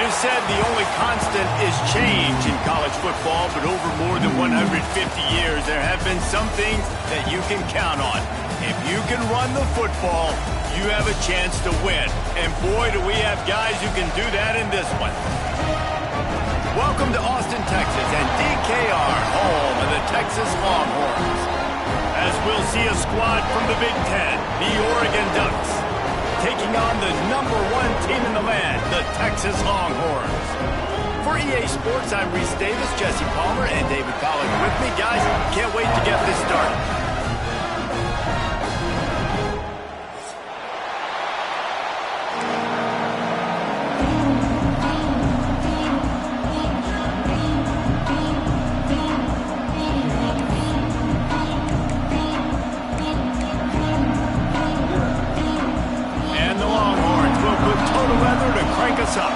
is said the only constant is change in college football, but over more than 150 years, there have been some things that you can count on. If you can run the football, you have a chance to win. And boy, do we have guys who can do that in this one. Welcome to Austin, Texas, and DKR, home of the Texas Longhorns. As we'll see a squad from the Big Ten, the Oregon Ducks, taking on the #1 team in the land, the Texas Longhorns. For EA Sports, I'm Reese Davis, Jesse Palmer, and David Collins with me. Guys, can't wait to get this started. Crank us up.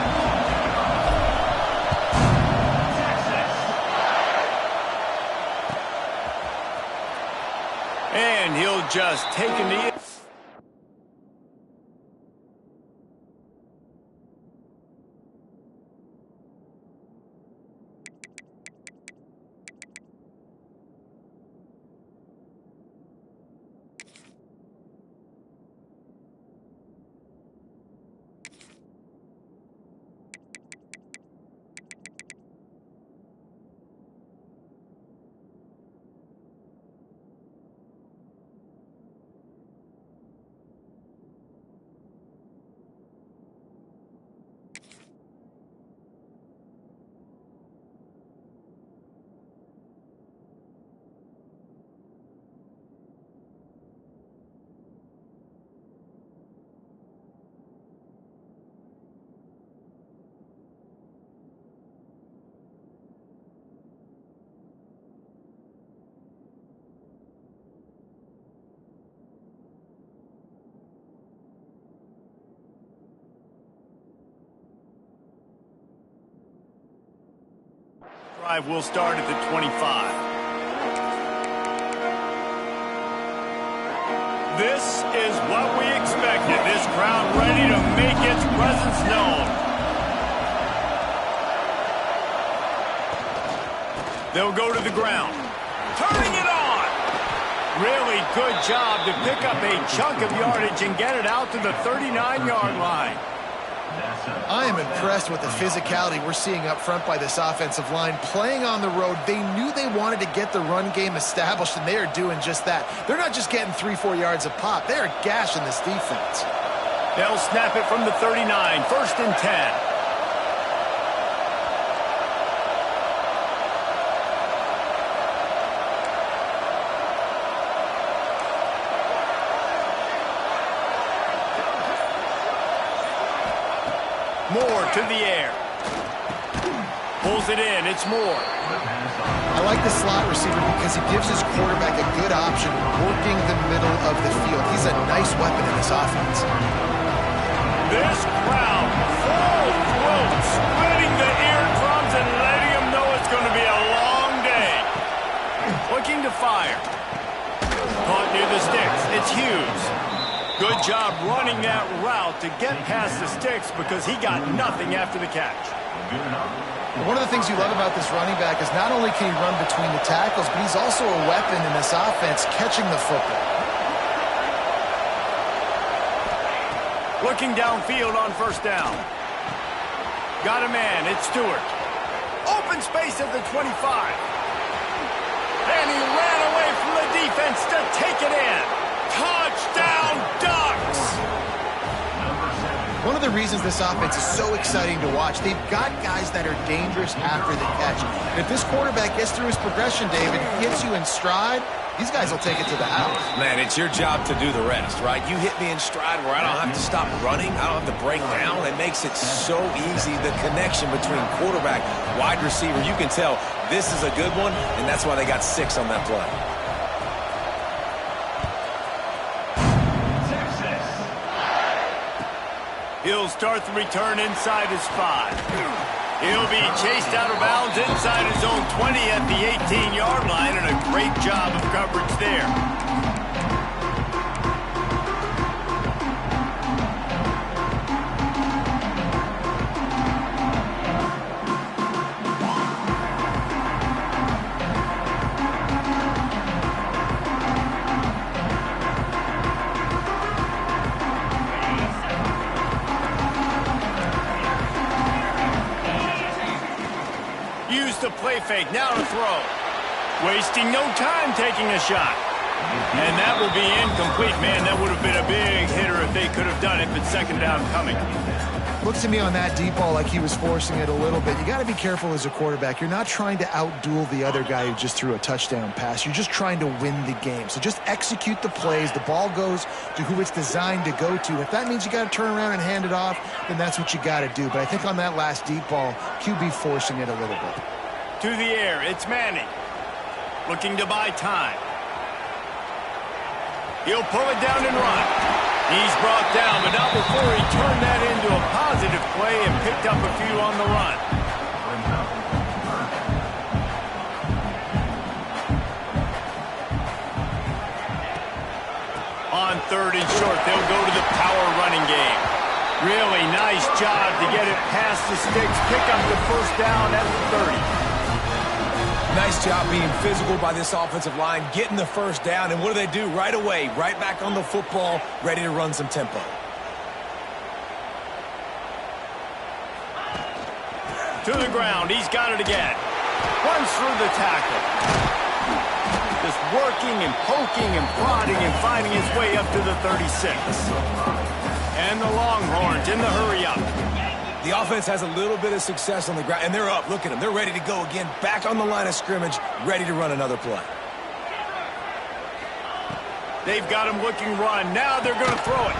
And he'll just take a knee. Drive will start at the 25. This is what we expected. This crowd ready to make its presence known. They'll go to the ground. Turning it on. Really good job to pick up a chunk of yardage and get it out to the 39-yard line. I am impressed with the physicality we're seeing up front by this offensive line. Playing on the road, they knew they wanted to get the run game established, and they are doing just that. They're not just getting 3-4 yards a pop. They are gashing this defense. They'll snap it from the 39, 1st and 10. Moore to the air. Pulls it in. It's Moore. I like the slot receiver because he gives his quarterback a good option working the middle of the field. He's a nice weapon in this offense. This crowd full throat, splitting the eardrums and letting them know it's going to be a long day. Looking to fire. Caught near the sticks. It's Hughes. Good job running that route to get past the sticks because he got nothing after the catch. One of the things you love about this running back is not only can he run between the tackles, but he's also a weapon in this offense catching the football. Looking downfield on 1st down. Got a man. It's Stewart. Open space at the 25. And he ran away from the defense to take it in. Touchdown, Ducks! One of the reasons this offense is so exciting to watch, they've got guys that are dangerous after the catch. And if this quarterback gets through his progression, David, gets you in stride, these guys will take it to the house. Man, it's your job to do the rest, right? You hit me in stride where I don't have to stop running. I don't have to break down. It makes it so easy, the connection between quarterback, wide receiver. You can tell this is a good one, and that's why they got 6 on that play. He'll start the return inside his 5. He'll be chased out of bounds inside his own 20 at the 18-yard line, and a great job of coverage there. fake, now to throw. Wasting no time taking a shot. And that will be incomplete. Man, that would have been a big hitter if they could have done it, but second down coming. Looks to me on that deep ball like he was forcing it a little bit. You got to be careful as a quarterback. You're not trying to outduel the other guy who just threw a touchdown pass. You're just trying to win the game. So just execute the plays. The ball goes to who it's designed to go to. If that means you got to turn around and hand it off, then that's what you got to do. But I think on that last deep ball, QB forcing it a little bit. To the air, it's Manning. Looking to buy time. He'll pull it down and run. He's brought down, but not before he turned that into a positive play and picked up a few on the run. On third and short, they'll go to the power running game. Really nice job to get it past the sticks, pick up the first down at the 30. Nice job being physical by this offensive line, getting the first down, and what do? Right away, right back on the football, ready to run some tempo. To the ground, he's got it again. Runs through the tackle. Just working and poking and prodding and finding his way up to the 36. And the Longhorns in the hurry-up. The offense has a little bit of success on the ground, and they're up. Look at them. They're ready to go again, back on the line of scrimmage, ready to run another play. They've got him looking run. Now they're going to throw it.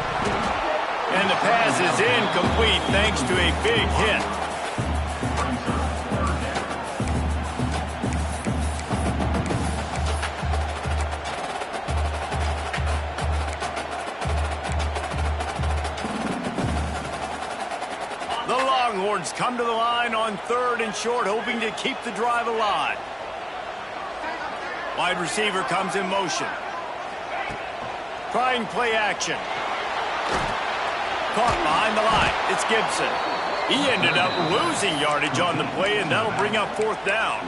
And the pass is incomplete thanks to a big hit. The Longhorns come to the line on third and short, hoping to keep the drive alive. Wide receiver comes in motion. Trying play action. Caught behind the line. It's Gibson. He ended up losing yardage on the play, and that'll bring up fourth down.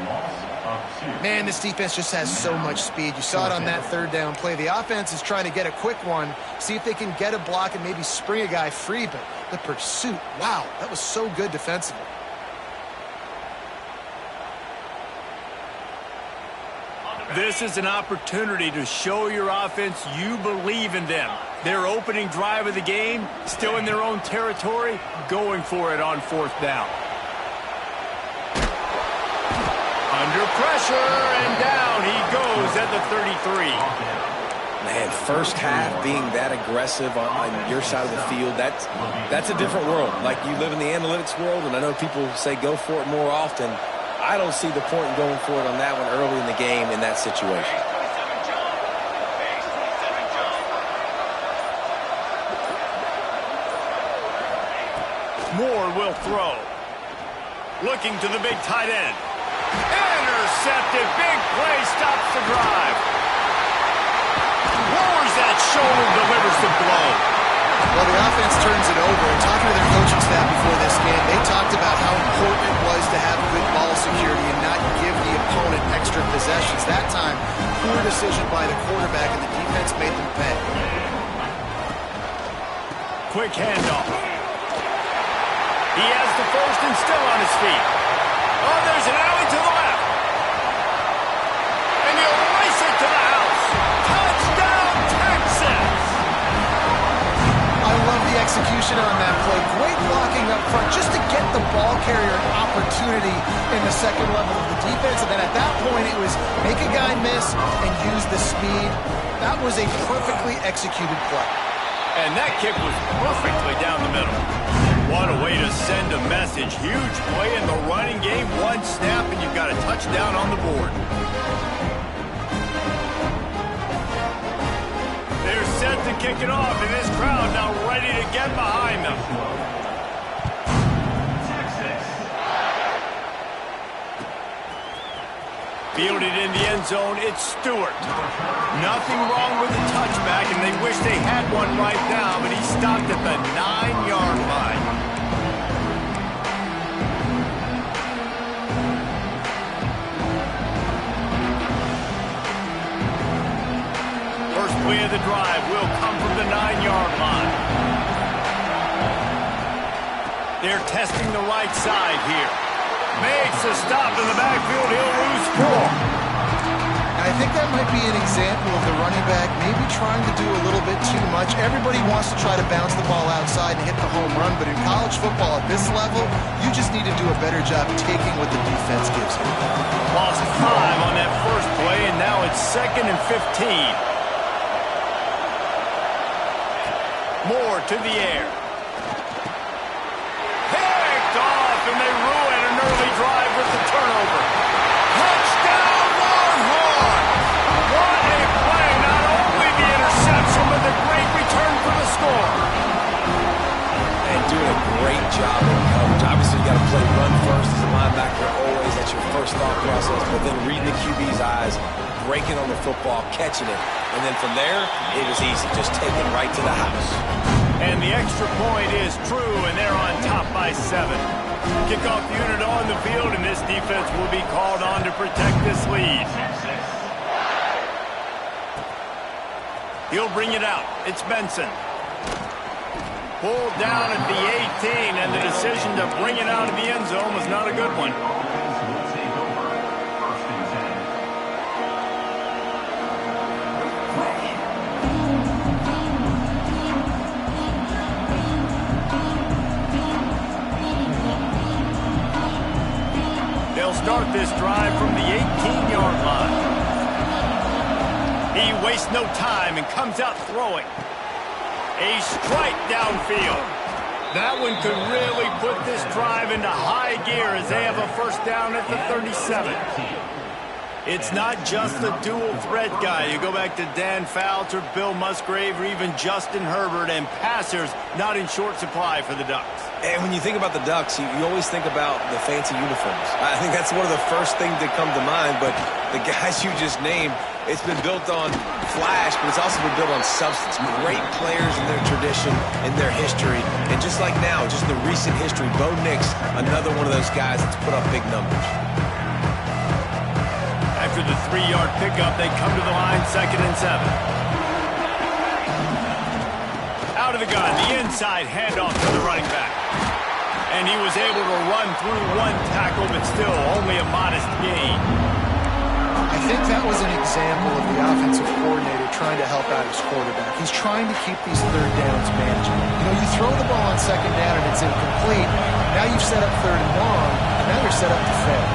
Man, this defense just has so much speed. You saw it on that third down play. The offense is trying to get a quick one, see if they can get a block and maybe spring a guy free, but the pursuit, wow, that was so good defensively. This is an opportunity to show your offense you believe in them. Their opening drive of the game, still in their own territory, going for it on fourth down. Under pressure, and down he goes at the 33. Man, first half being that aggressive on your side of the field, that's a different world. Like, you live in the analytics world, and I know people say go for it more often. I don't see the point in going for it on that one early in the game in that situation. Moore will throw. Looking to the big tight end. Intercepted. Big play stops the drive. Lowers that shoulder, delivers the blow. Well, the offense turns it over. And talking to their coaching staff before this game, they talked about how important it was to have good ball security and not give the opponent extra possessions. That time, poor decision by the quarterback, and the defense made them pay. Quick handoff. He has the first and still on his feet. Oh, there's an alley to the left. And he'll race it to the house. Touchdown, Texas! I love the execution on that play. Great blocking up front just to get the ball carrier an opportunity in the second level of the defense. And then at that point, it was make a guy miss and use the speed. That was a perfectly executed play. And that kick was perfectly down the middle. What a way to send a message. Huge play in the running game. One snap, and you've got a touchdown on the board. They're set to kick it off, and this crowd now ready to get behind them. Fielded in the end zone, it's Stewart. Nothing wrong with the touchback, and they wish they had one right now, but he stopped at the 9-yard line. First play of the drive will come from the 9-yard line. They're testing the right side here. Makes a stop in the backfield. He'll lose 4. I think that might be an example of the running back maybe trying to do a little bit too much. Everybody wants to try to bounce the ball outside and hit the home run, but in college football at this level, you just need to do a better job taking what the defense gives you. Lost 5 on that first play, and now it's 2nd and 15. Moore to the air. Picked off, and they ruin an early drive with the turnover. Touchdown, Longhorn! What a play! Not only the interception, but the great return for the score. And doing a great job in coverage. Obviously, you got to play run first as a linebacker. Always, that's your first thought process. But then reading the QB's eyes, breaking on the football, catching it. And then from there, it was easy. Just take it right to the house. And the extra point is true, and they're on top by 7. Kickoff unit on the field, and this defense will be called on to protect this lead. He'll bring it out. It's Benson. Pulled down at the 18, and the decision to bring it out of the end zone was not a good one. They'll start this drive from the 18-yard line. He wastes no time and comes out throwing. A strike downfield. That one could really put this drive into high gear as they have a first down at the 37. It's not just the dual threat guy. You go back to Dan Fouts or Bill Musgrave or even Justin Herbert, and passers not in short supply for the Ducks. And when you think about the Ducks, you always think about the fancy uniforms. I think that's one of the first things that come to mind, but the guys you just named, it's been built on flash, but it's also been built on substance. Great players in their tradition, in their history, and just like now, just the recent history, Bo Nix, another one of those guys that's put up big numbers. After the 3-yard pickup, they come to the line, 2nd and 7. Out of the gun, the inside handoff to the running back. And he was able to run through 1 tackle, but still only a modest gain. I think that was an example of the offensive coordinator trying to help out his quarterback. He's trying to keep these third downs manageable. You know, you throw the ball on 2nd down and it's incomplete. Now you've set up 3rd and long, and now you're set up to fail.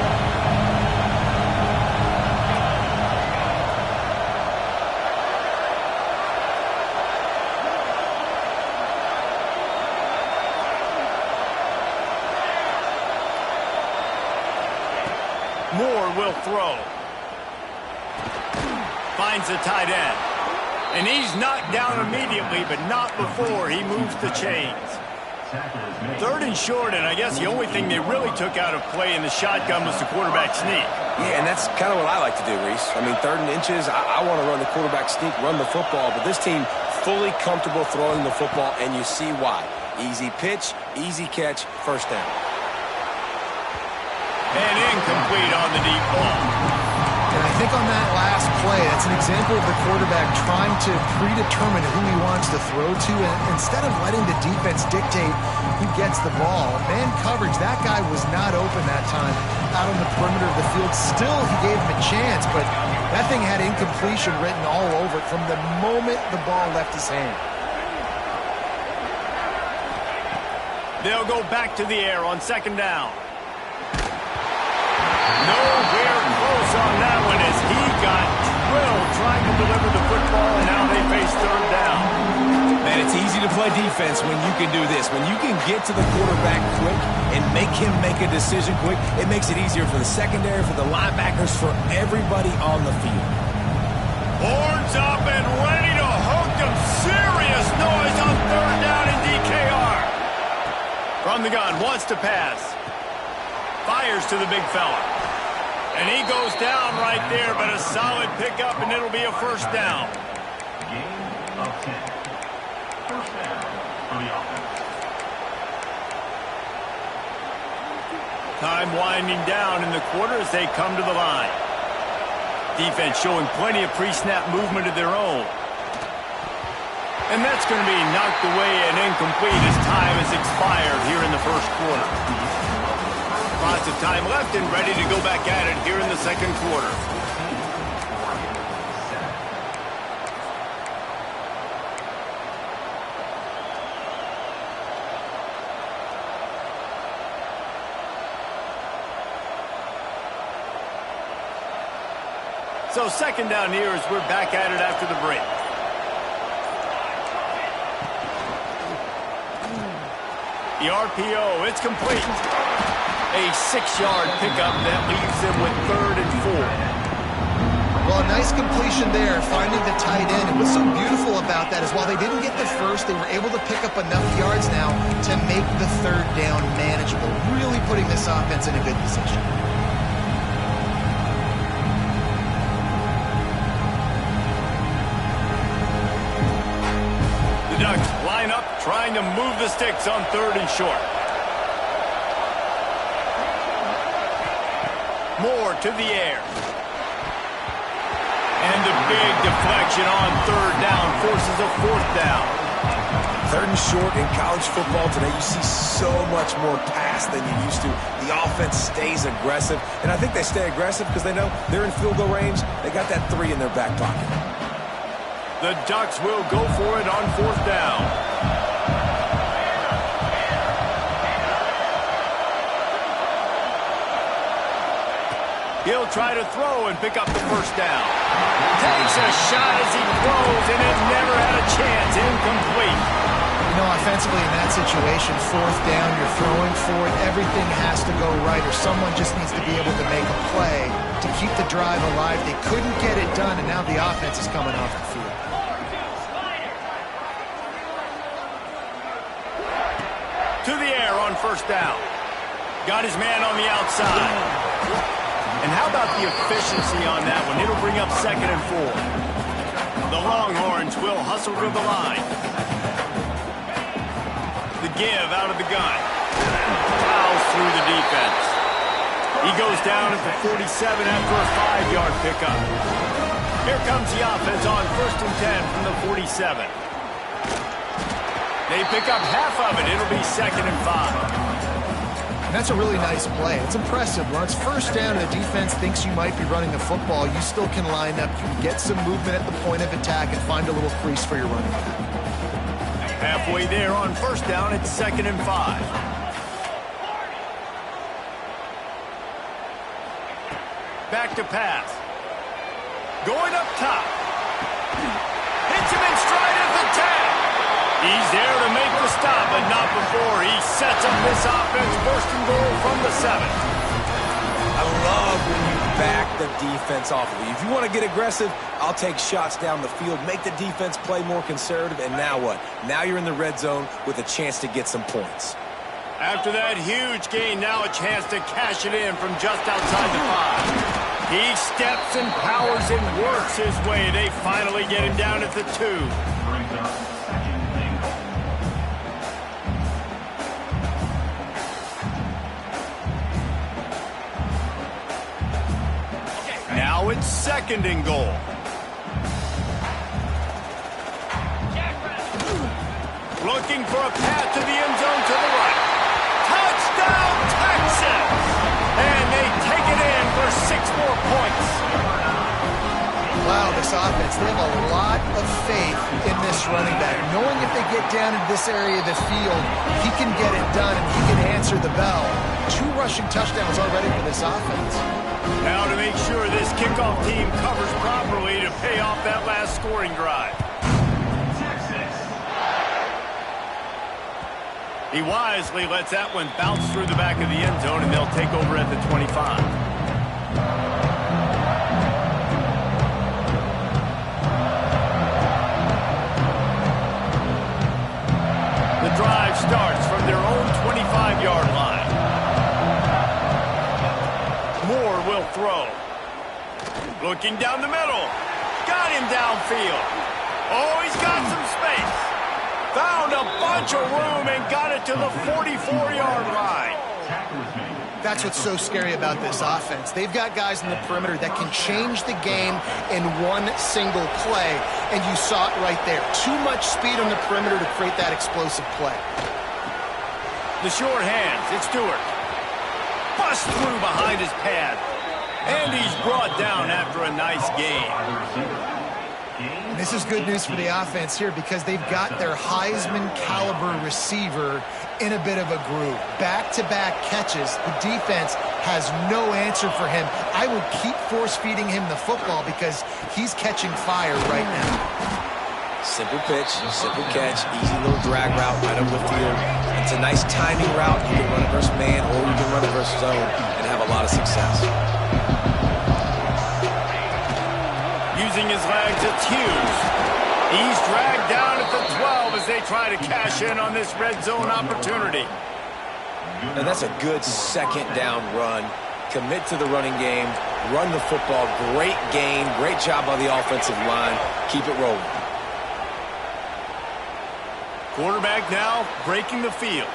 Moore will throw. Finds the tight end. And he's knocked down immediately, but not before he moves the chains. 3rd and short, and I guess the only thing they really took out of play in the shotgun was the quarterback sneak. Yeah, and that's kind of what I like to do, Reese. I mean, 3rd and inches, I want to run the quarterback sneak, run the football, but this team fully comfortable throwing the football, and you see why. Easy pitch, easy catch, first down. And incomplete on the deep ball. And I think on that last play, that's an example of the quarterback trying to predetermine who he wants to throw to, and instead of letting the defense dictate who gets the ball. Man coverage, that guy was not open that time out on the perimeter of the field. Still, he gave him a chance, but that thing had incompletion written all over it from the moment the ball left his hand. They'll go back to the air on 2nd down. Nowhere close on that one as he got drilled trying to deliver the football, and now they face 3rd down. Man, it's easy to play defense when you can do this. When you can get to the quarterback quick and make him make a decision quick, it makes it easier for the secondary, for the linebackers, for everybody on the field. Horns up and ready to hook them. Serious noise on 3rd down in DKR. From the gun, wants to pass. Fires to the big fella. And he goes down right there, but a solid pickup, and it'll be a first down. Gain of 10. First down for the offense. Time winding down in the quarter as they come to the line. Defense showing plenty of pre-snap movement of their own. And that's going to be knocked away and incomplete as time has expired here in the first quarter. Lots of time left and ready to go back at it here in the second quarter. So second down here as we're back at it after the break. The RPO, it's complete. A 6-yard pickup that leaves them with 3rd and 4. Well, a nice completion there, finding the tight end. And what's so beautiful about that is while they didn't get the first, they were able to pick up enough yards now to make the 3rd down manageable, really putting this offense in a good position. The Ducks line up, trying to move the sticks on 3rd and short. Moore to the air. And the big deflection on 3rd down forces a 4th down. 3rd and short in college football today, you see so much more pass than you used to. The offense stays aggressive, and I think they stay aggressive because they know they're in field goal range. They got that 3 in their back pocket. The Ducks will go for it on 4th down. He'll try to throw and pick up the 1st down. Takes a shot as he throws, and it never had a chance. Incomplete. You know, offensively in that situation, 4th down, you're throwing for it. Everything has to go right, or someone just needs to be able to make a play to keep the drive alive. They couldn't get it done, and now the offense is coming off the field. To the air on 1st down. Got his man on the outside. And how about the efficiency on that one? It'll bring up 2nd and 4. The Longhorns will hustle to the line. The give out of the gun. Fouls through the defense. He goes down at the 47 after a 5-yard pickup. Here comes the offense on 1st and 10 from the 47. They pick up half of it. It'll be 2nd and 5. And that's a really nice play. It's impressive. When it's 1st down and the defense thinks you might be running the football, you still can line up. You can get some movement at the point of attack and find a little crease for your running back. Halfway there on 1st down, it's 2nd and 5. Back to pass. Going up top. Hits him in stride at the 10. He's there to make the stop, but not before. He sets up this offense, 1st and goal from the 7. I love when you back the defense off of you. If you want to get aggressive, I'll take shots down the field, make the defense play more conservative, and now what? Now you're in the red zone with a chance to get some points. After that huge gain, now a chance to cash it in from just outside the 5. He steps and powers and works his way. They finally get him down at the 2. Now it's 2nd and goal. Looking for a path to the end zone to the right. Touchdown, Texans! And they take it in for 6 more points. Wow, this offense, they have a lot of faith in this running back. Knowing if they get down in this area of the field, he can get it done and he can answer the bell. 2 rushing touchdowns already for this offense. Now to make sure this kickoff team covers properly to pay off that last scoring drive. He wisely lets that one bounce through the back of the end zone, and they'll take over at the 25. The drive starts from their own 25-yard line. Moore will throw. Looking down the middle. Got him downfield. Oh, he's got some space. Found a bunch of room and got it to the 44-yard line. That's what's so scary about this offense. They've got guys in the perimeter that can change the game in one single play, and you saw it right there. Too much speed on the perimeter to create that explosive play. The short hands, it's Stewart. busts through behind his pad. And he's brought down after a nice gain. And this is good news for the offense here because they've got their Heisman-caliber receiver in a bit of a groove. Back-to-back catches. The defense has no answer for him. I would keep force-feeding him the football because he's catching fire right now. Simple pitch, simple catch, easy little drag route right over the field. It's a nice timing route. You can run it versus man or you can run it versus zone and have a lot of success. Using his legs, it's Hughes. He's dragged down at the 12 as they try to cash in on this red zone opportunity. And that's a good second down run. Commit to the running game, run the football, great gain, great job by the offensive line. Keep it rolling. Quarterback now breaking the field.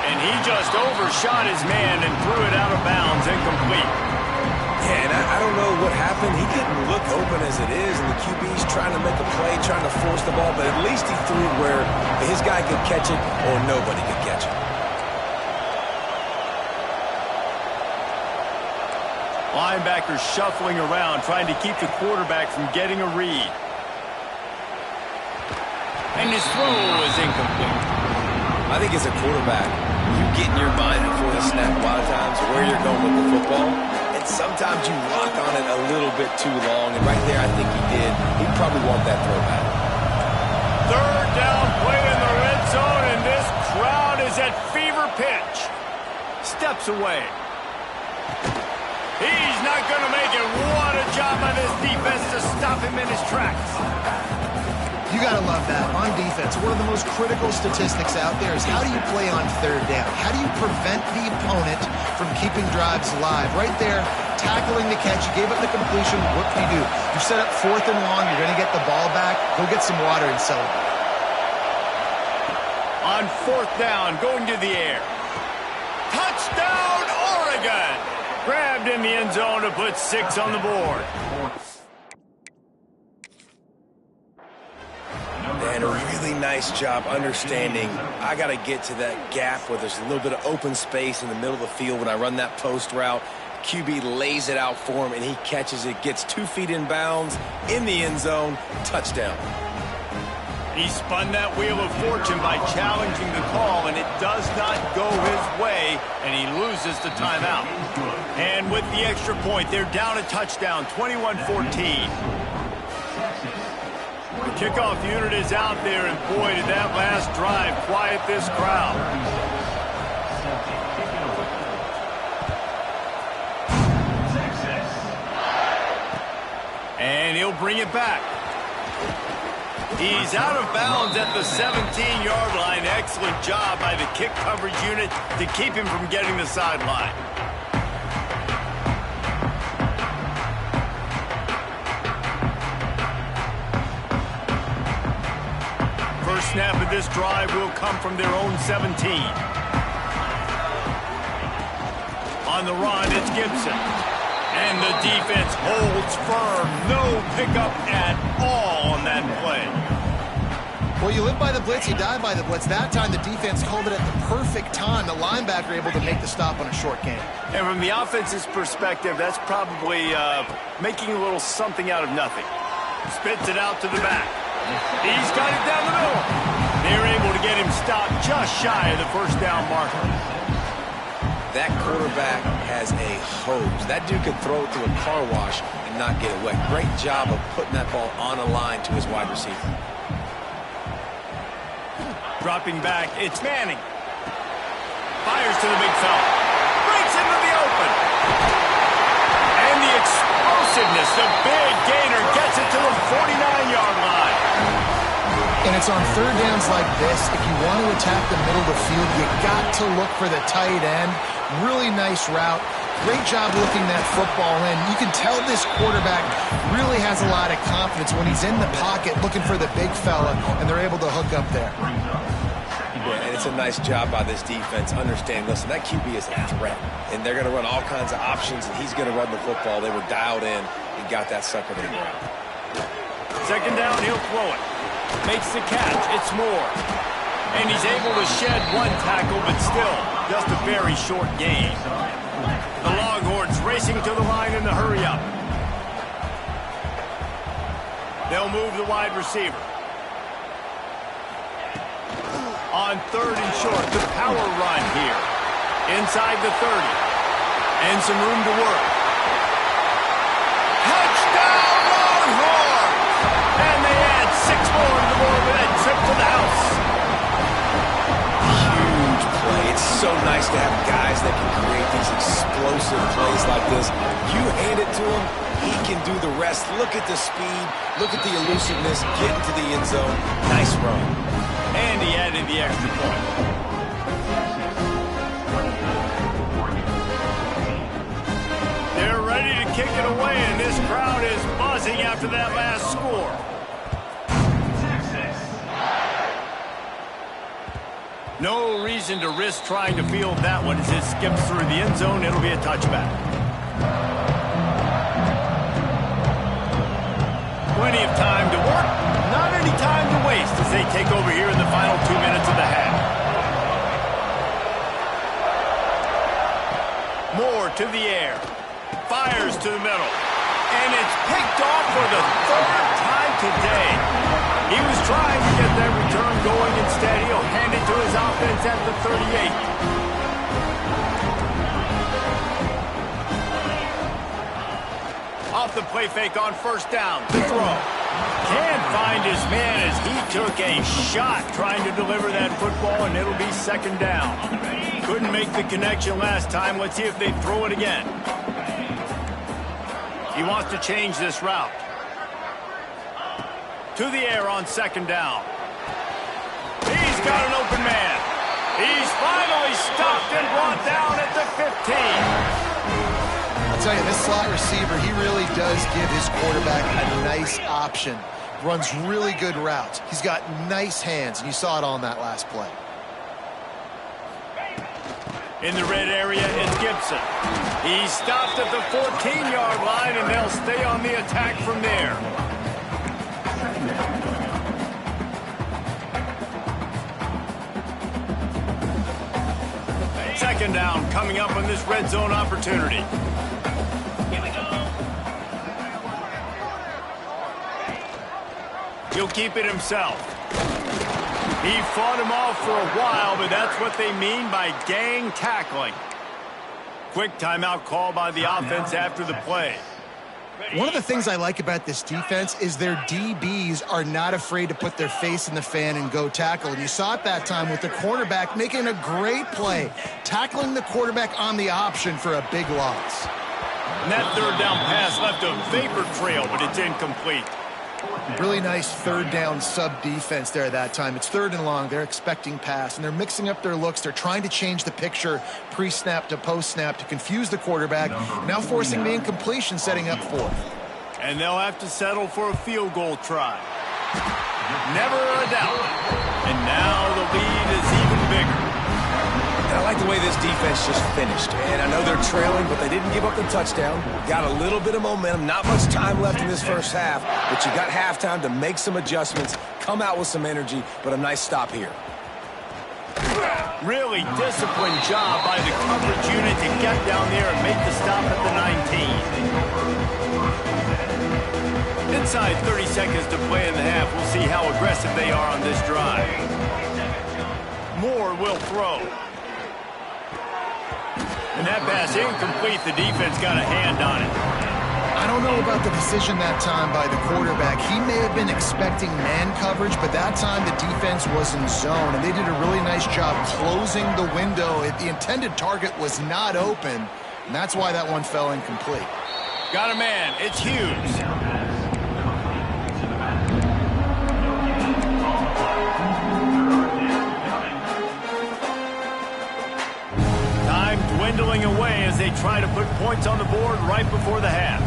And he just overshot his man and threw it out of bounds, incomplete. Yeah, and I don't know what happened. He didn't look open as it is, and the QB's trying to make a play, trying to force the ball, but at least he threw it where his guy could catch it or nobody could catch it. Linebackers shuffling around, trying to keep the quarterback from getting a read. And his throw is incomplete. I think as a quarterback, you get in your mind before the snap a lot of times where you're going with the football. And sometimes you lock on it a little bit too long. And right there, I think he did. He'd probably want that throw back. Third down play in the red zone, and this crowd is at fever pitch. Steps away. He's not going to make it. What a job by this defense to stop him in his tracks. You got to love that. On defense, one of the most critical statistics out there is how do you play on third down? How do you prevent the opponent from keeping drives alive? Right there, tackling the catch. You gave up the completion. What can you do? You set up 4th and long. You're going to get the ball back. Go get some water and celebrate. On 4th down, going to the air. Touchdown, Oregon! Grabbed in the end zone to put 6 on the board. And a really nice job understanding I got to get to that gap where there's a little bit of open space in the middle of the field when I run that post route. QB lays it out for him, and he catches it, gets 2 feet in bounds, in the end zone, touchdown. He spun that wheel of fortune by challenging the call, and it does not go his way, and he loses the timeout. And with the extra point, they're down a touchdown, 21-14. The kickoff unit is out there, and boy, did that last drive quiet this crowd. And he'll bring it back. He's out of bounds at the 17-yard line. Excellent job by the kick coverage unit to keep him from getting the sideline. First snap of this drive will come from their own 17. On the run, it's Gibson. And the defense holds firm. No pickup at all on that play. Well, you live by the blitz, you die by the blitz. That time, the defense called it at the perfect time. The linebacker able to make the stop on a short gain. And from the offense's perspective, that's probably making a little something out of nothing. Spits it out to the back. He's got it down the middle. They're able to get him stopped just shy of the first down marker. That quarterback has a hose. That dude could throw it through a car wash and not get it wet. Great job of putting that ball on a line to his wide receiver. Dropping back, it's Manning. Fires to the big fella. Breaks into the open. And the explosiveness, the big gainer gets it to the 49-yard line. And it's on third downs like this. If you want to attack the middle of the field, you got to look for the tight end. Really nice route. Great job looking that football in. You can tell this quarterback really has a lot of confidence when he's in the pocket looking for the big fella, and they're able to hook up there. Yeah, and it's a nice job by this defense. Understand, listen, that QB is a threat, and they're going to run all kinds of options, and he's going to run the football. They were dialed in and got that sucker to the ground. Second down, he'll throw it. Makes the catch. It's Moore. And he's able to shed one tackle, but still, Just a very short game. The Longhorns racing to the line in the hurry-up. They'll move the wide receiver. On 3rd and short, the power run here. Inside the 30. And some room to work. Touchdown, Longhorns! And they add 6 more to the board with that trip to the house. Huge play. It's so nice to have guys that can create these explosive plays like this. You hand it to him, he can do the rest. Look at the speed. Look at the elusiveness. Get into the end zone. Nice run. And he added the extra point. They're ready to kick it away, and this crowd is buzzing after that last score. No reason to risk trying to field that one as it skips through the end zone. It'll be a touchback. Plenty of time to work, not any time to waste as they take over here in the final 2 minutes of the half. Moore to the air, fires to the middle, and it's picked off for the 3rd time today. He was trying to get that return going. Instead, he'll hand it to his offense at the 38. Off the play fake on 1st down. The throw. Can't find his man as he took a shot trying to deliver that football, and it'll be 2nd down. Couldn't make the connection last time. Let's see if they throw it again. He wants to change this route. To the air on 2nd down. He's got an open man. He's finally stopped and brought down at the 15. I'll tell you, this slot receiver, he really does give his quarterback a nice option. Runs really good routes. He's got nice hands, and you saw it on that last play. In the red area is Gibson. He's stopped at the 14-yard line, and they'll stay on the attack from there. Second down coming up on this red zone opportunity. He'll keep it himself. He fought him off for a while, but that's what they mean by gang tackling. Quick timeout call by the offense after the play. One of the things I like about this defense is their DBs are not afraid to put their face in the fan and go tackle. And you saw it that time with the cornerback making a great play, tackling the quarterback on the option for a big loss. And that 3rd down pass left a vapor trail, but it's incomplete. Really nice 3rd down sub-defense there that time. It's 3rd and long. They're expecting pass, and they're mixing up their looks. They're trying to change the picture pre-snap to post-snap to confuse the quarterback, now forcing the incompletion, setting up 4th. And they'll have to settle for a field goal try. Never a doubt. And now the lead is even bigger. I like the way this defense just finished. And I know they're trailing, but they didn't give up the touchdown. Got a little bit of momentum. Not much time left in this first half, but you got halftime to make some adjustments, come out with some energy, but a nice stop here. Really disciplined job by the coverage unit to get down there and make the stop at the 19. Inside 30 seconds to play in the half. We'll see how aggressive they are on this drive. Moore will throw. And that pass incomplete. The defense got a hand on it. I don't know about the decision that time by the quarterback. He may have been expecting man coverage, but that time the defense was in zone, and they did a really nice job closing the window. The intended target was not open, and that's why that one fell incomplete. Got a man. It's Hughes. Dwindling away as they try to put points on the board right before the half.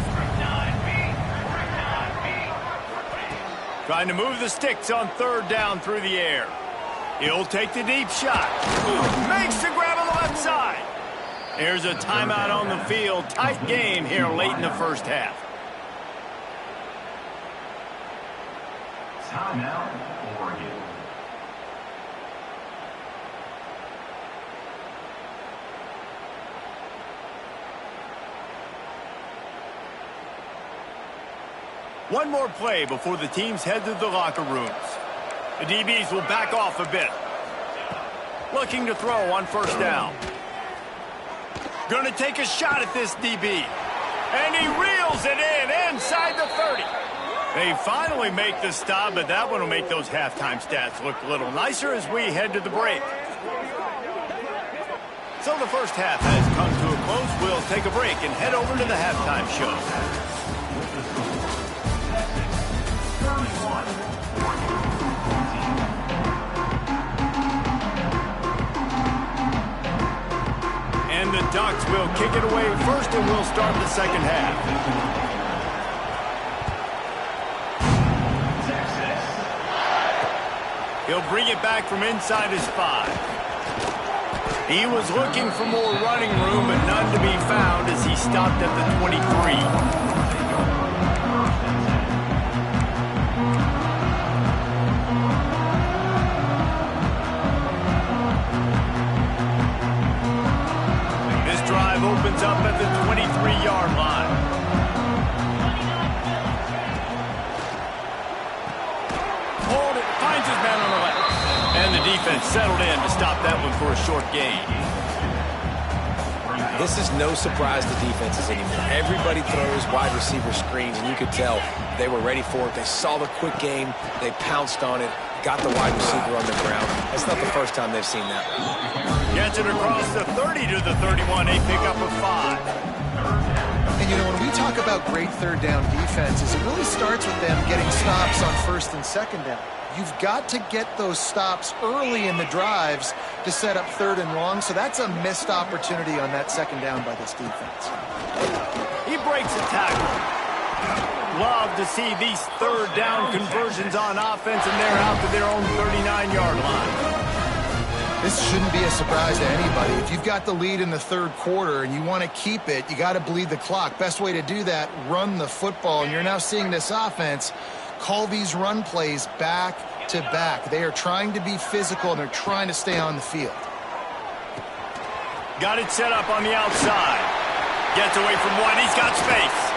Trying to move the sticks on 3rd down through the air. He'll take the deep shot. Makes the grab on the left side. There's a timeout on the field. Tight game here late in the first half. Timeout, Oregon. One more play before the teams head to the locker rooms. The DBs will back off a bit. Looking to throw on first down. Going to take a shot at this DB. And he reels it in inside the 30. They finally make the stop, but that one will make those halftime stats look a little nicer as we head to the break. So the first half has come to a close. We'll take a break and head over to the halftime show. And the Ducks will kick it away first, and we'll start the second half. He'll bring it back from inside his 5. He was looking for more running room, but none to be found as he stopped at the 23. This drive opens up at the 23-yard line. Hold it, finds his man on the left. And the defense settled in to stop that one for a short gain. This is no surprise to defenses anymore. Everybody throws wide receiver screens, and you could tell they were ready for it. They saw the quick game. They pounced on it, got the wide receiver on the ground. That's not the first time they've seen that. Gets it across the 30 to the 31. They pick up a 5. And, you know, when we talk about great third down defenses, it really starts with them getting stops on first and second down. You've got to get those stops early in the drives to set up third and long, so that's a missed opportunity on that second down by this defense. He breaks a tackle. Love to see these third down conversions on offense, and they're out to their own 39-yard line. This shouldn't be a surprise to anybody. If you've got the lead in the third quarter and you want to keep it, you got to bleed the clock. Best way to do that, run the football. And you're now seeing this offense call these run plays back to back. They are trying to be physical, and they're trying to stay on the field. Got it set up on the outside. Gets away from one. He's got space.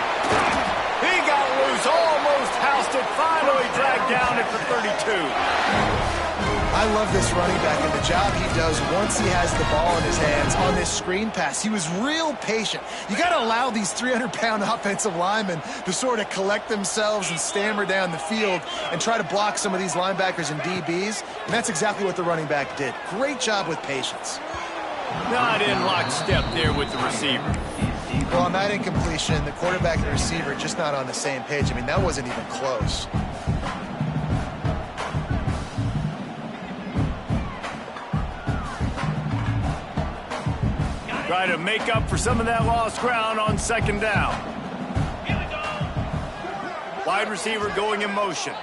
He got loose, almost housed it, finally dragged down at the 32. I love this running back and the job he does once he has the ball in his hands on this screen pass. He was real patient. You got to allow these 300-pound offensive linemen to sort of collect themselves and stammer down the field and try to block some of these linebackers and DBs, and that's exactly what the running back did. Great job with patience. Not in lockstep there with the receiver. Well, on that incompletion, the quarterback and the receiver just not on the same page. I mean, that wasn't even close. Try to make up for some of that lost ground on second down. Wide receiver going in motion.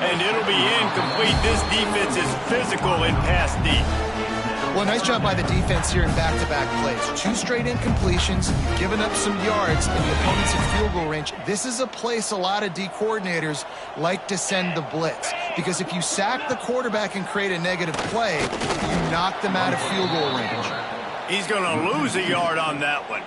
And it'll be incomplete. This defense is physical in pass deep. Well, nice job by the defense here in back-to-back plays. 2 straight incompletions. You've given up some yards, and the opponent's in field goal range. This is a place a lot of D coordinators like to send the blitz, because if you sack the quarterback and create a negative play, you knock them out of field goal range. He's going to lose a yard on that one.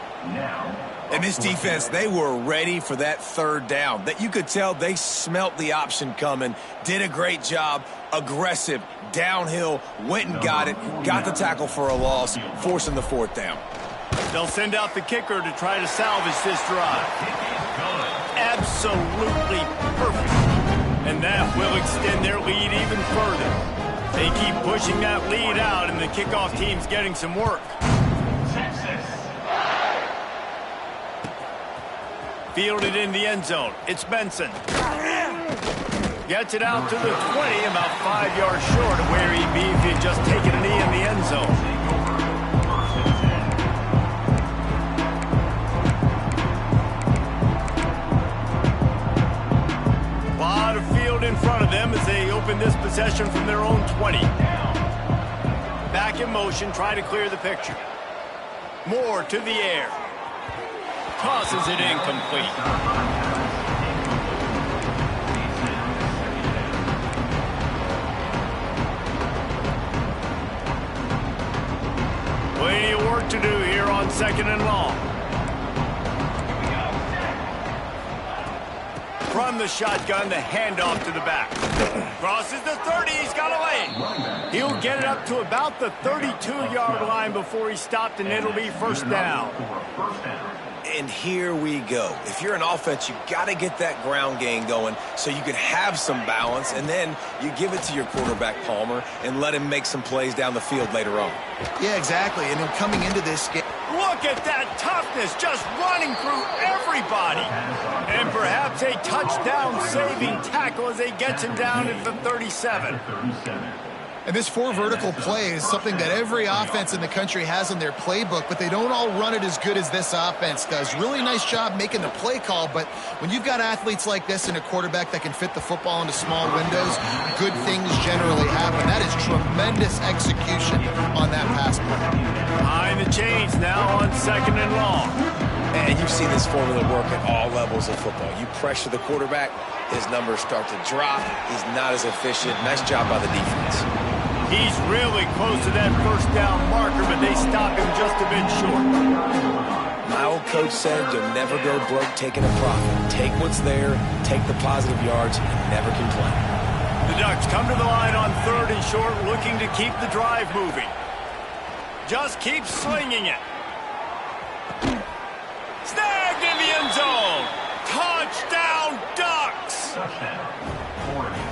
And this defense, they were ready for that third down. That you could tell they smelt the option coming, did a great job, aggressive, downhill, went and got it, got the tackle for a loss, forcing the fourth down. They'll send out the kicker to try to salvage this drive. Absolutely perfect. And that will extend their lead even further. They keep pushing that lead out, and the kickoff team's getting some work. Fielded in the end zone. It's Benson. Gets it out to the 20, about 5 yards short of where he'd be if he'd just taken a knee in the end zone. A lot of field in front of them as they open this possession from their own 20. Back in motion, try to clear the picture. Moore to the air. Tosses it incomplete. Plenty of work work to do here on 2nd and long. From the shotgun, the handoff to the back. Crosses the 30, he's got a lane. He'll get it up to about the 32-yard line before he's stopped, and it'll be first down. And here we go. If you're an offense, you got to get that ground game going so you can have some balance, and then you give it to your quarterback, Palmer, and let him make some plays down the field later on. Yeah, exactly. And coming into this game, look at that toughness, just running through everybody. And perhaps a touchdown-saving tackle as they get him down at the 37. and this 4 vertical play is something that every offense in the country has in their playbook, but they don't all run it as good as this offense does. Really nice job making the play call, but when you've got athletes like this and a quarterback that can fit the football into small windows, good things generally happen. That is tremendous execution on that pass play. Behind the chains now on 2nd and long. And you've seen this formula work at all levels of football. You pressure the quarterback, his numbers start to drop. He's not as efficient. Nice job by the defense. He's really close to that first down marker, but they stop him just a bit short. My old coach said you'll never go broke taking a profit. Take what's there, take the positive yards, and never complain. The Ducks come to the line on 3rd and short, looking to keep the drive moving. Just keep slinging it. Snagged in the end zone. Touchdown, Ducks!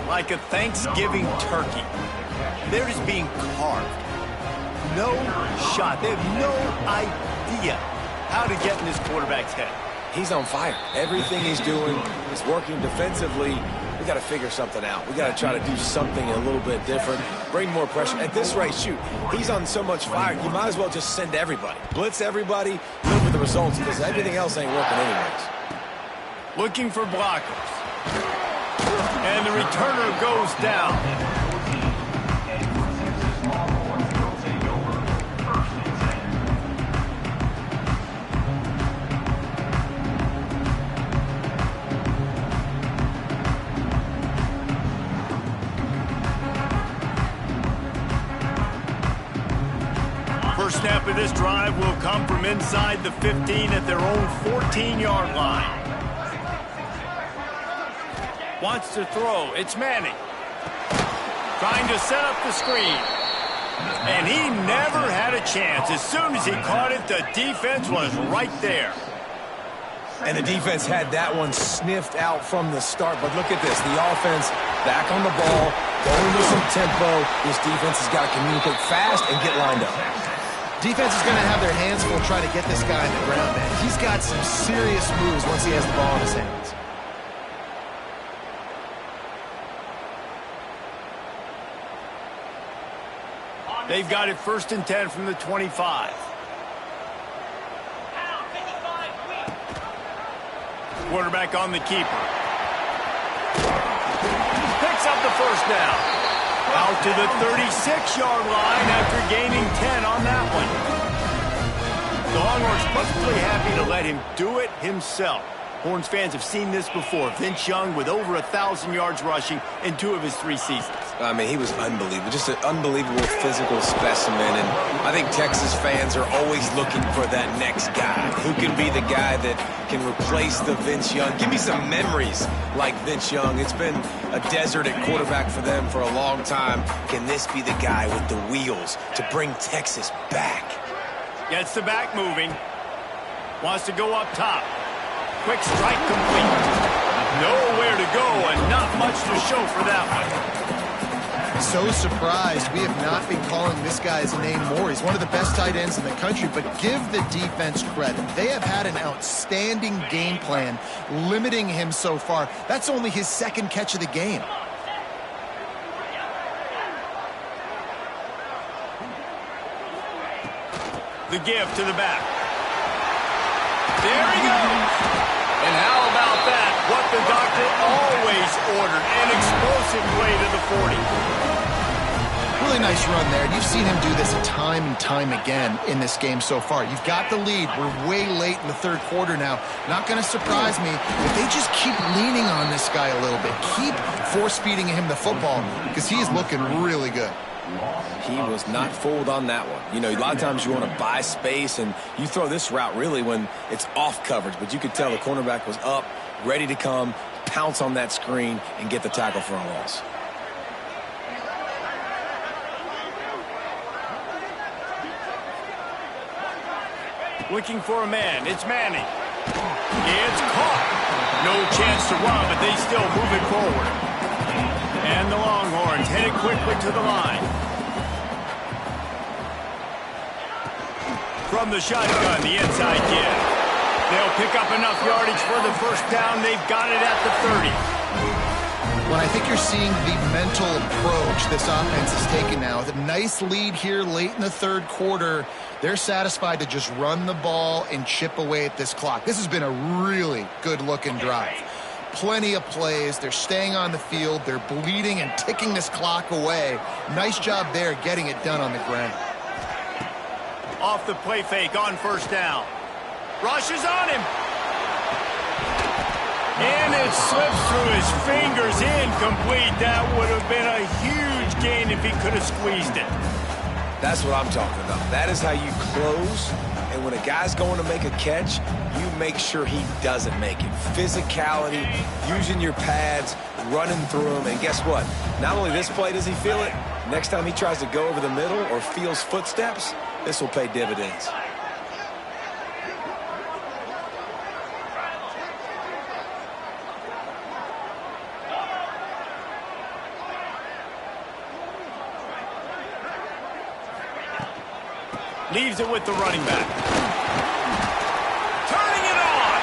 Like a Thanksgiving turkey, they're just being carved. No shot. They have no idea how to get in this quarterback's head. He's on fire. Everything he's doing is working defensively. We got to figure something out. We got to try to do something a little bit different. Bring more pressure. At this rate, shoot, he's on so much fire, you might as well just send everybody. Blitz everybody, live with the results, because everything else ain't working anyways. Looking for blockers. And the returner goes down. First snap of this drive will come from inside the 15 at their own 14-yard line. Wants to throw. It's Manning. Trying to set up the screen. And he never had a chance. As soon as he caught it, the defense was right there. And the defense had that one sniffed out from the start. But look at this. The offense back on the ball, going with some tempo. This defense has got to communicate fast and get lined up. Defense is going to have their hands full trying to get this guy on the ground, man. He's got some serious moves once he has the ball in his hands. They've got it 1st and 10 from the 25. Quarterback on the keeper. Picks up the first down. Out to the 36-yard line after gaining 10 on that one. The Longhorns perfectly happy to let him do it himself. Horns fans have seen this before. Vince Young with over 1,000 yards rushing in 2 of his 3 seasons. I mean, he was unbelievable. Just an unbelievable physical specimen. And I think Texas fans are always looking for that next guy. Who can be the guy that can replace the Vince Young? Give me some memories like Vince Young. It's been a desert at quarterback for them for a long time. Can this be the guy with the wheels to bring Texas back? Gets the back moving. Wants to go up top. Quick strike complete. Nowhere to go and not much to show for that one. So surprised we have not been calling this guy's name more. He's one of the best tight ends in the country, but give the defense credit. They have had an outstanding game plan limiting him so far. That's only his 2nd catch of the game. The give to the back. There he goes. And how about that? What the doctor always ordered. An explosive play to the 40. Really nice run there. You've seen him do this time and time again in this game so far. You've got the lead. We're way late in the 3rd quarter now. Not going to surprise me if they just keep leaning on this guy a little bit. Keep force-feeding him the football because he is looking really good. He was not fooled on that one. You know, a lot of times you want to buy space, and you throw this route really when it's off coverage. But you could tell the cornerback was up, ready to come, pounce on that screen, and get the tackle for a loss. Looking for a man. It's Manning. It's caught. No chance to run, but they still move it forward. And the Longhorns headed quickly to the line. From the shotgun, the inside give. They'll pick up enough yardage for the first down. They've got it at the 30. Well, I think you're seeing the mental approach this offense is taking now. With a nice lead here late in the third quarter, they're satisfied to just run the ball and chip away at this clock. This has been a really good-looking drive. Plenty of plays. They're staying on the field. They're bleeding and ticking this clock away. Nice job there getting it done on the ground. Off the play fake on first down. Rush is on him. And it slips through his fingers, incomplete. That would have been a huge gain if he could have squeezed it. That's what I'm talking about. That is how you close. And when a guy's going to make a catch, you make sure he doesn't make it. Physicality, using your pads, running through them. And guess what? Not only this play does he feel it, next time he tries to go over the middle or feels footsteps, this will pay dividends. Leaves it with the running back. Turning it on.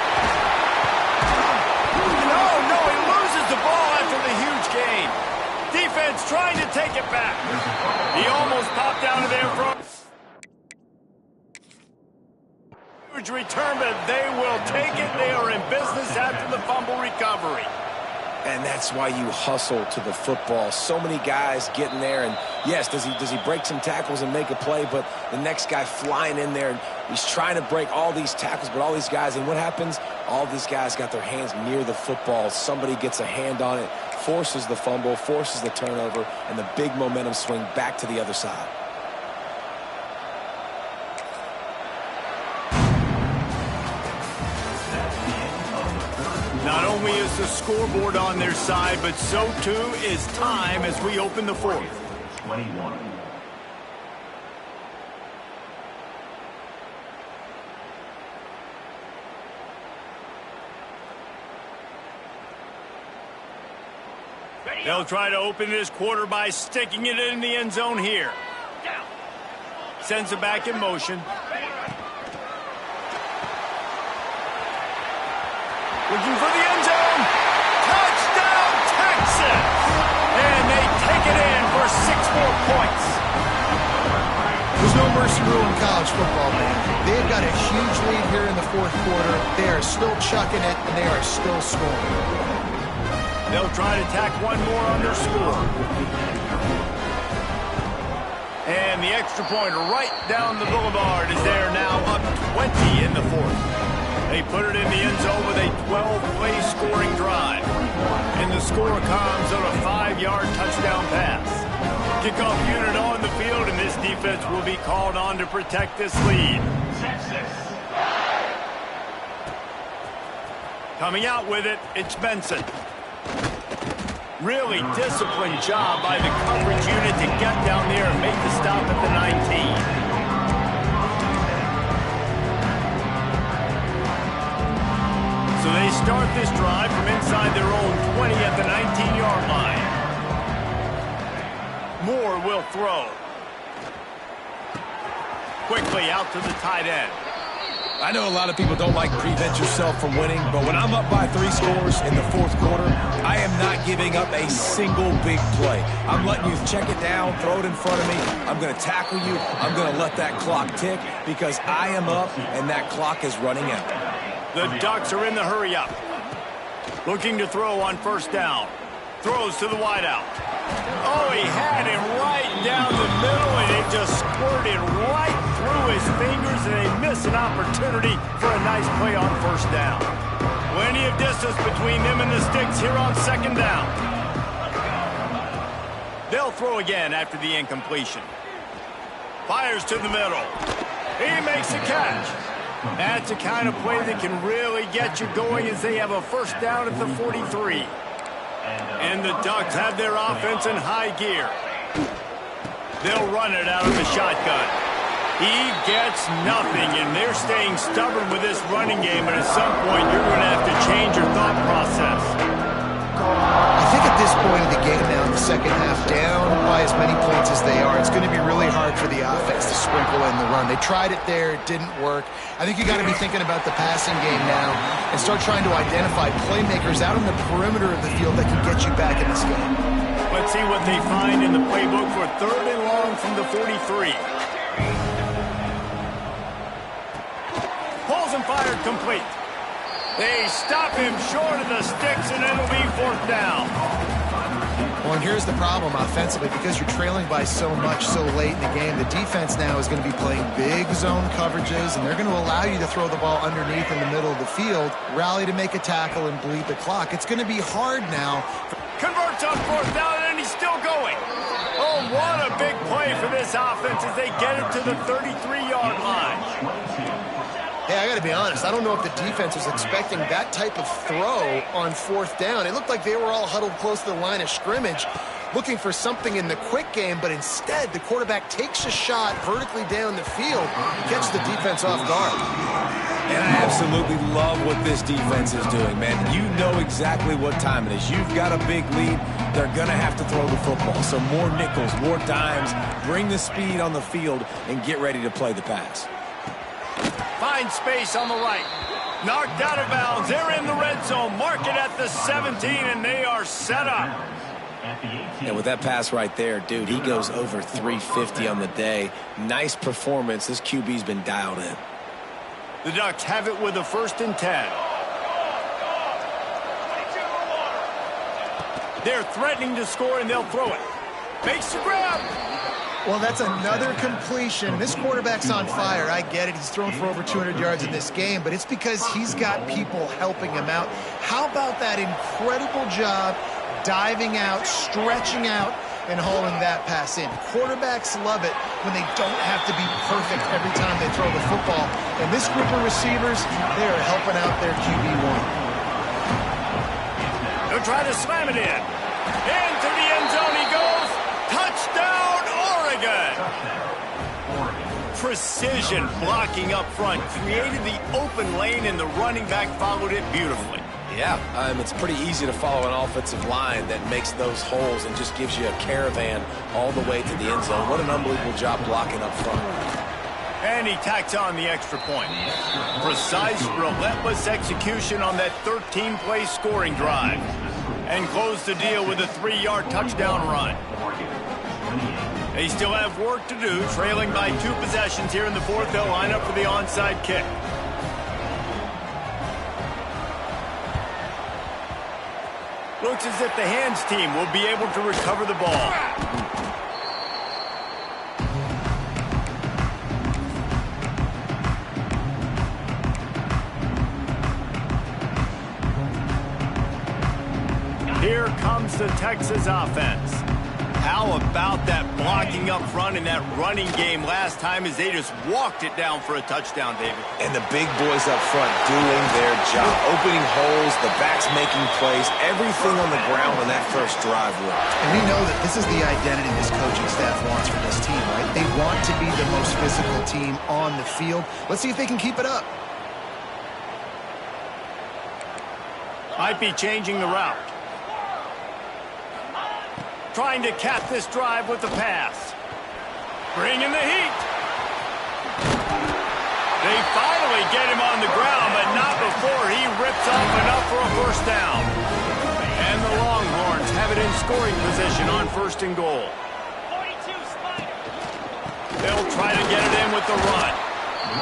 No, he loses the ball after the huge gain. Defense trying to take it back. He almost popped out of there from huge return, but they will take it. They are in business after the fumble recovery. And that's why you hustle to the football. So many guys getting there, and yes, does he break some tackles and make a play, but the next guy flying in there, and he's trying to break all these tackles, but all these guys, and what happens? All these guys got their hands near the football. Somebody gets a hand on it, forces the fumble, forces the turnover, and the big momentum swing back to the other side. Not only is the scoreboard on their side, but so too is time as we open the fourth. 21. They'll try to open this quarter by sticking it in the end zone here. Sends it back in motion. Looking for the end zone. Touchdown, Texas! And they take it in for 6 more points. There's no mercy rule in college football, man. They've got a huge lead here in the fourth quarter. They are still chucking it, and they are still scoring. They'll try to tack one more on their score. And the extra point right down the boulevard is there now, up 20 in the fourth. They put it in the end zone with a 12-play scoring drive. And the score comes on a 5-yard touchdown pass. Kickoff unit on the field, and this defense will be called on to protect this lead. Coming out with it, it's Benson. Really disciplined job by the coverage unit to get down there and make the stop at the 19. So they start this drive from inside their own 20 at the 19-yard line. Moore will throw. Quickly out to the tight end. I know a lot of people don't like prevent yourself from winning, but when I'm up by 3 scores in the fourth quarter, I am not giving up a single big play. I'm letting you check it down, throw it in front of me. I'm going to tackle you. I'm going to let that clock tick because I am up and that clock is running out. The Ducks are in the hurry-up. Looking to throw on first down. Throws to the wideout. Oh, he had him right down the middle, and it just squirted right through his fingers, and they miss an opportunity for a nice play on first down. Plenty of distance between them and the sticks here on second down. They'll throw again after the incompletion. Fires to the middle. He makes a catch. That's a kind of play that can really get you going as they have a first down at the 43. And the Ducks have their offense in high gear. They'll run it out of the shotgun. He gets nothing, and they're staying stubborn with this running game, and at some point you're going to have to change your thought process. I think at this point of the game now, in the second half, down by as many points as they are, it's going to be really hard for the offense to sprinkle in the run. They tried it there, it didn't work. I think you got to be thinking about the passing game now and start trying to identify playmakers out on the perimeter of the field that can get you back in this game. Let's see what they find in the playbook for 3rd and long from the 43. Pulls and fired complete. They stop him short of the sticks, and it'll be 4th down. Well, and here's the problem offensively. Because you're trailing by so much so late in the game, the defense now is going to be playing big zone coverages, and they're going to allow you to throw the ball underneath in the middle of the field, rally to make a tackle, and bleed the clock. It's going to be hard now. Converts on 4th down, and he's still going. Oh, what a big play for this offense as they get it to the 33-yard line. Hey, I got to be honest. I don't know if the defense was expecting that type of throw on 4th down. It looked like they were all huddled close to the line of scrimmage, looking for something in the quick game, but instead the quarterback takes a shot vertically down the field, gets the defense off guard. And I absolutely love what this defense is doing, man. You know exactly what time it is. You've got a big lead. They're going to have to throw the football. So more nickels, more dimes, bring the speed on the field, and get ready to play the pass. Finds space on the right. Knocked out of bounds. They're in the red zone. Mark it at the 17, and they are set up. And with that pass right there, dude, he goes over 350 on the day. Nice performance. This QB's been dialed in. The Ducks have it with a 1st and 10. They're threatening to score, and they'll throw it. Makes the grab. Well, that's another completion. This quarterback's on fire. I get it. He's thrown for over 200 yards in this game, but it's because he's got people helping him out. How about that incredible job diving out, stretching out, and hauling that pass in? Quarterbacks love it when they don't have to be perfect every time they throw the football. And this group of receivers, they are helping out their QB1. They'll try to slam it in. Into the end zone he goes. Touchdown, Oregon. Precision blocking up front created the open lane, and the running back followed it beautifully. Yeah, it's pretty easy to follow an offensive line that makes those holes and just gives you a caravan all the way to the end zone. What an unbelievable job blocking up front. And he tacks on the extra point. Precise, relentless execution on that 13-play scoring drive. And close the deal with a 3-yard touchdown run. They still have work to do, trailing by 2 possessions here in the 4th. They'll line up for the onside kick. Looks as if the hands team will be able to recover the ball. Here comes the Texas offense. How about that blocking up front in that running game last time as they just walked it down for a touchdown, David? And the big boys up front doing their job, opening holes, the backs making plays, everything on the ground on that first drive worked. And we know that this is the identity this coaching staff wants for this team, right? They want to be the most physical team on the field. Let's see if they can keep it up. Might be changing the route. Trying to cap this drive with the pass. Bringing the heat. They finally get him on the ground, but not before he rips off enough for a first down. And the Longhorns have it in scoring position on 1st and goal. They'll try to get it in with the run.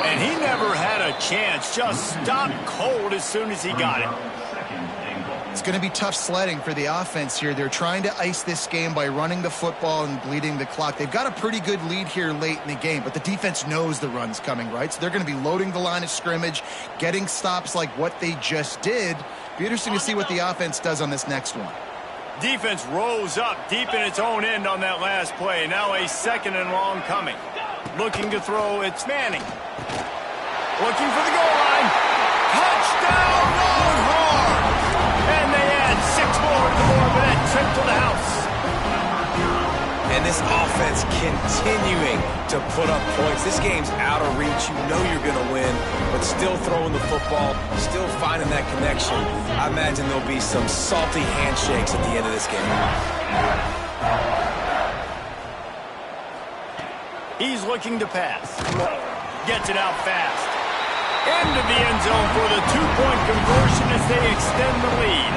And he never had a chance. Just stopped cold as soon as he got it. It's going to be tough sledding for the offense here. They're trying to ice this game by running the football and bleeding the clock. They've got a pretty good lead here late in the game, but the defense knows the run's coming, right? So they're going to be loading the line of scrimmage, getting stops like what they just did. Be interesting to see what the offense does on this next one. Defense rose up deep in its own end on that last play. Now a 2nd and long coming. Looking to throw, it's Manning. Looking for the goal line. Touchdown, Longhorns! And they add 6 more to the board with that trip to the house. And this offense continuing to put up points. This game's out of reach. You know you're going to win, but still throwing the football, still finding that connection. I imagine there'll be some salty handshakes at the end of this game. He's looking to pass. Gets it out fast. Into the end zone for the 2-point conversion as they extend the lead.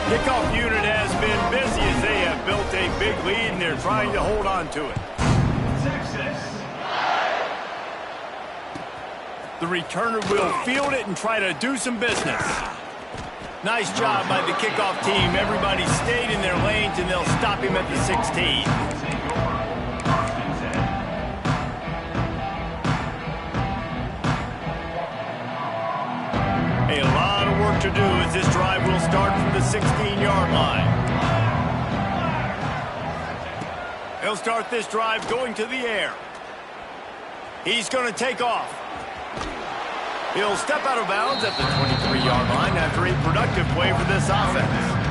Kickoff unit has been busy as they have built a big lead and they're trying to hold on to it. The returner will field it and try to do some business. Nice job by the kickoff team. Everybody stayed in their lanes and they'll stop him at the 16. A lot of work to do as this drive will start from the 16-yard line. He'll start this drive going to the air. He's going to take off. He'll step out of bounds at the 23-yard line after a productive play for this offense.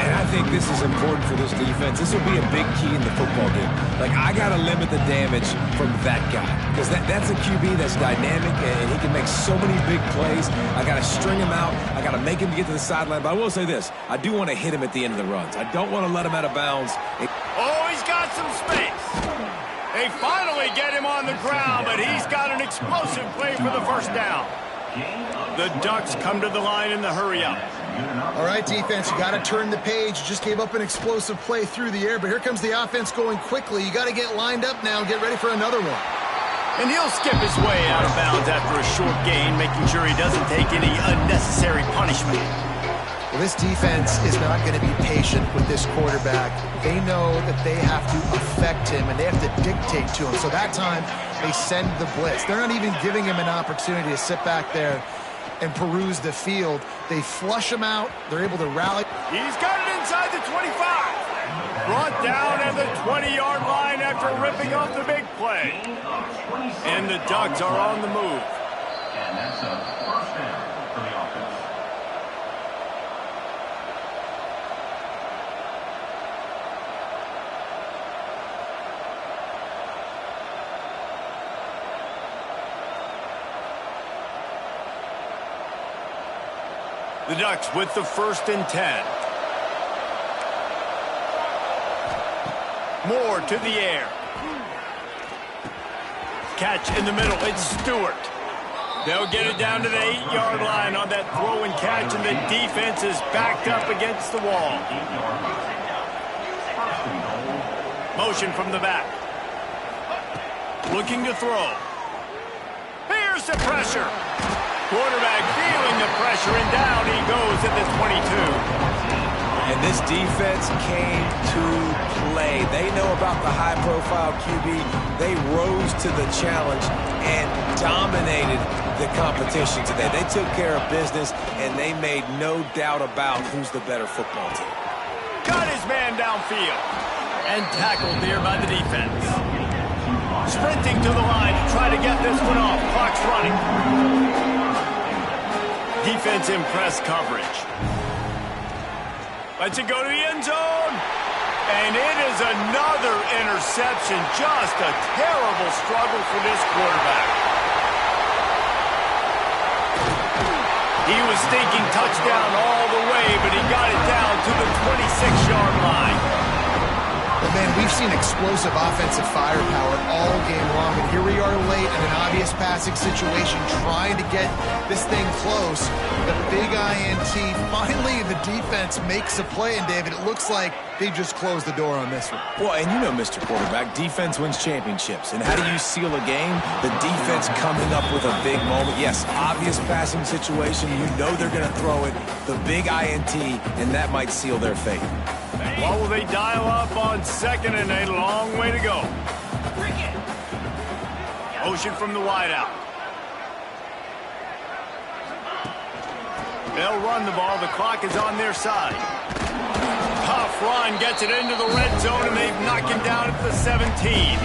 And I think this is important for this defense. This will be a big key in the football game. Like, I got to limit the damage from that guy. Because that's a QB that's dynamic, and he can make so many big plays. I got to string him out. I got to make him get to the sideline. But I will say this. I do want to hit him at the end of the runs. I don't want to let him out of bounds. Oh, he's got some space. They finally get him on the ground, but he's got an explosive play for the first down. The Ducks come to the line in the hurry-up. All right, defense, you got to turn the page. You just gave up an explosive play through the air, but here comes the offense going quickly. You got to get lined up now and get ready for another one. And he'll skip his way out of bounds after a short gain, making sure he doesn't take any unnecessary punishment. Well, this defense is not going to be patient with this quarterback. They know that they have to affect him, and they have to dictate to him. So that time, they send the blitz. They're not even giving him an opportunity to sit back there and peruse the field. They flush him out. They're able to rally. He's got it inside the 25. Brought down at the 20-yard line after ripping off the big play. And the Ducks are on the move. And that's a first down for the offense. The Ducks with the 1st and 10. Moore to the air. Catch in the middle. It's Stewart. They'll get it down to the 8-yard line on that throw and catch, and the defense is backed up against the wall. Motion from the back. Looking to throw. Here's the pressure. Quarterback feeling the pressure, and down he goes at the 22. And this defense came to play. They know about the high-profile QB. They rose to the challenge and dominated the competition today. They took care of business, and they made no doubt about who's the better football team. Got his man downfield and tackled there by the defense. Sprinting to the line to try to get this one off. Clock's running. Defense in press coverage. Lets it go to the end zone. And it is another interception. Just a terrible struggle for this quarterback. He was thinking touchdown all the way, but he got it down to the 26-yard line. But man, we've seen explosive offensive firepower all game long, and here we are late in an obvious passing situation trying to get this thing close. The big INT, finally the defense makes a play, and David, it looks like they just closed the door on this one. Well, and you know, Mr. Quarterback, defense wins championships. And how do you seal a game? The defense coming up with a big moment. Yes, obvious passing situation. You know they're going to throw it. The big INT, and that might seal their fate. What will they dial up on 2nd and a long way to go? Motion from the wideout. They'll run the ball. The clock is on their side. Tough run, gets it into the red zone, and they've knocked him down at the 17.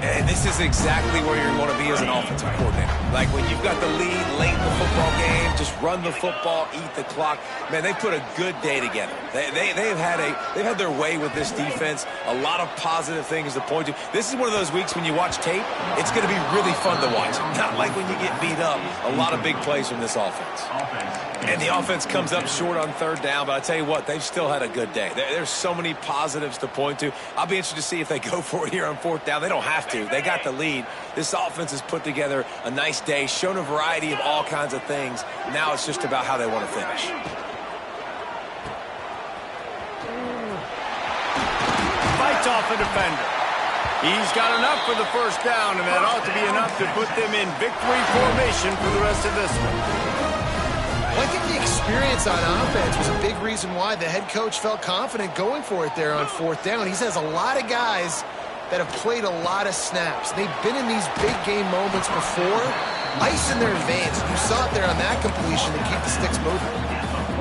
And this is exactly where you want to be as an offensive coordinator. Like when you've got the lead late in the football game, just run the football, eat the clock. Man, they put a good day together. They've had their way with this defense. A lot of positive things to point to. This is one of those weeks when you watch tape, it's going to be really fun to watch. Not like when you get beat up. A lot of big plays from this offense. And the offense comes up short on third down, but I tell you what, they've still had a good day. There's so many positives to point to. I'll be interested to see if they go for it here on fourth down. They don't have to. They got the lead. This offense has put together a nice day, shown a variety of all kinds of things. Now it's just about how they want to finish. Fights off a defender. He's got enough for the first down, and that ought to be enough to put them in victory formation for the rest of this one. Well, I think the experience on offense was a big reason why the head coach felt confident going for it there on fourth down. He has a lot of guys that have played a lot of snaps. They've been in these big game moments before. Ice in their veins. You saw it there on that completion to keep the sticks moving.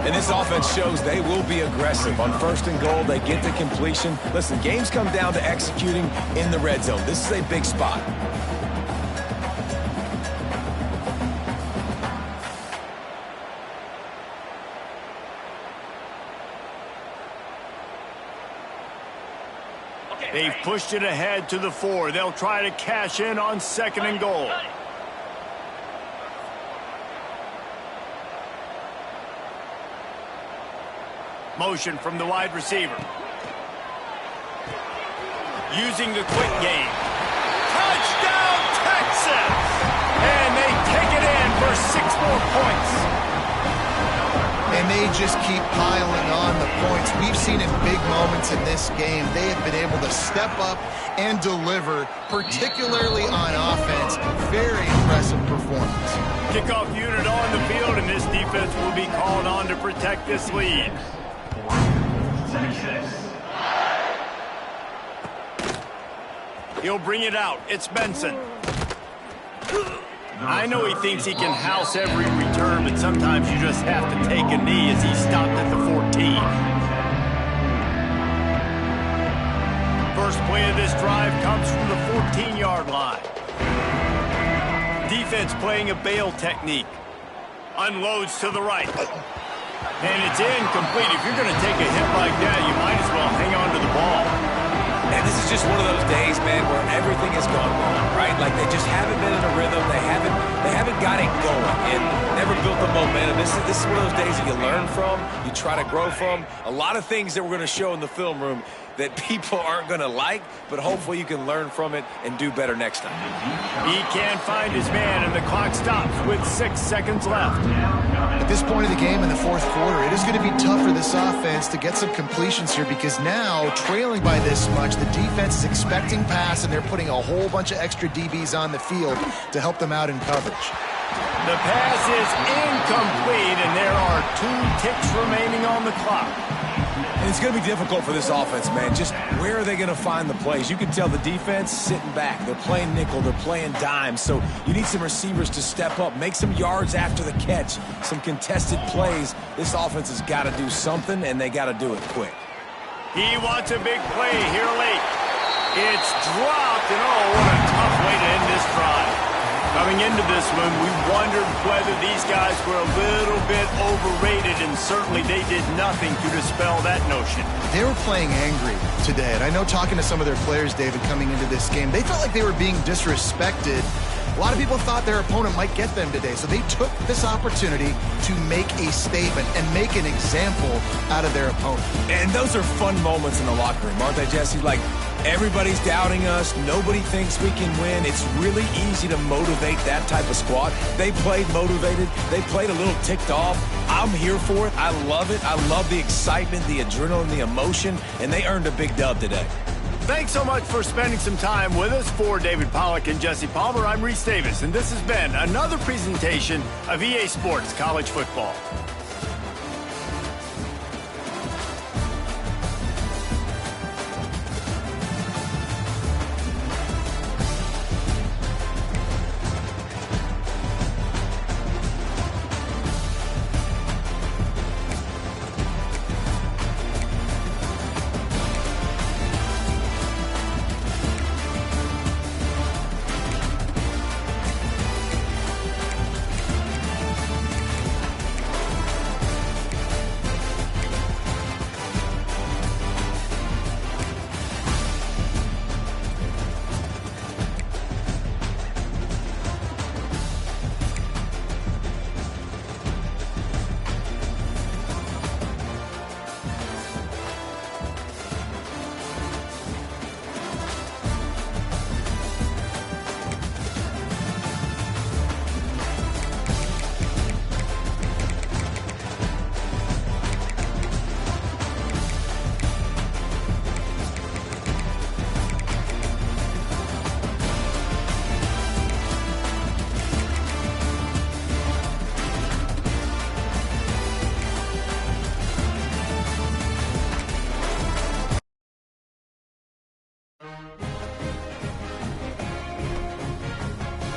And this offense shows they will be aggressive. On first and goal, they get the completion. Listen, games come down to executing in the red zone. This is a big spot. They've pushed it ahead to the 4. They'll try to cash in on second and goal. Motion from the wide receiver. Using the quick game. Touchdown, Texas! And they take it in for 6 more points. And they just keep piling on the points. We've seen in big moments in this game, they have been able to step up and deliver, particularly on offense. Very impressive performance. Kickoff unit on the field, and this defense will be called on to protect this lead. He'll bring it out. It's Benson. I know he thinks he can house every return, but sometimes you just have to take a knee as he stopped at the 14. First play of this drive comes from the 14-yard line. Defense playing a bail technique. Unloads to the right. And it's incomplete. If you're going to take a hit like that, you might as well hang on to the ball. And this is just one of those days, man, where everything has gone wrong, right? Like they just haven't been in a rhythm. They haven't got it going and never built the momentum. This is one of those days that you learn from, you try to grow from. A lot of things that we're going to show in the film room that people aren't going to like, but hopefully you can learn from it and do better next time. He can't find his man, and the clock stops with 6 seconds left. At this point of the game in the fourth quarter, it is going to be tough for this offense to get some completions here because now, trailing by this much, the defense is expecting pass, and they're putting a whole bunch of extra DBs on the field to help them out in coverage. The pass is incomplete, and there are 2 ticks remaining on the clock. And it's going to be difficult for this offense, man. Just where are they going to find the plays? You can tell the defense sitting back. They're playing nickel. They're playing dime. So you need some receivers to step up, make some yards after the catch, some contested plays. This offense has got to do something, and they got to do it quick. He wants a big play here late. It's dropped, and oh, what a tough way to end this drive. Coming into this one, we wondered whether these guys were a little bit overrated, and certainly they did nothing to dispel that notion. They were playing angry today, and I know talking to some of their players, David, coming into this game, they felt like they were being disrespected. A lot of people thought their opponent might get them today, so they took this opportunity to make a statement and make an example out of their opponent. And those are fun moments in the locker room, aren't they, Jesse? Like, everybody's doubting us. Nobody thinks we can win. It's really easy to motivate that type of squad. They played motivated. They played a little ticked off. I'm here for it. I love it. I love the excitement, the adrenaline, the emotion, and they earned a big dub today. Thanks so much for spending some time with us. For David Pollack and Jesse Palmer, I'm Reese Davis, and this has been another presentation of EA Sports College Football.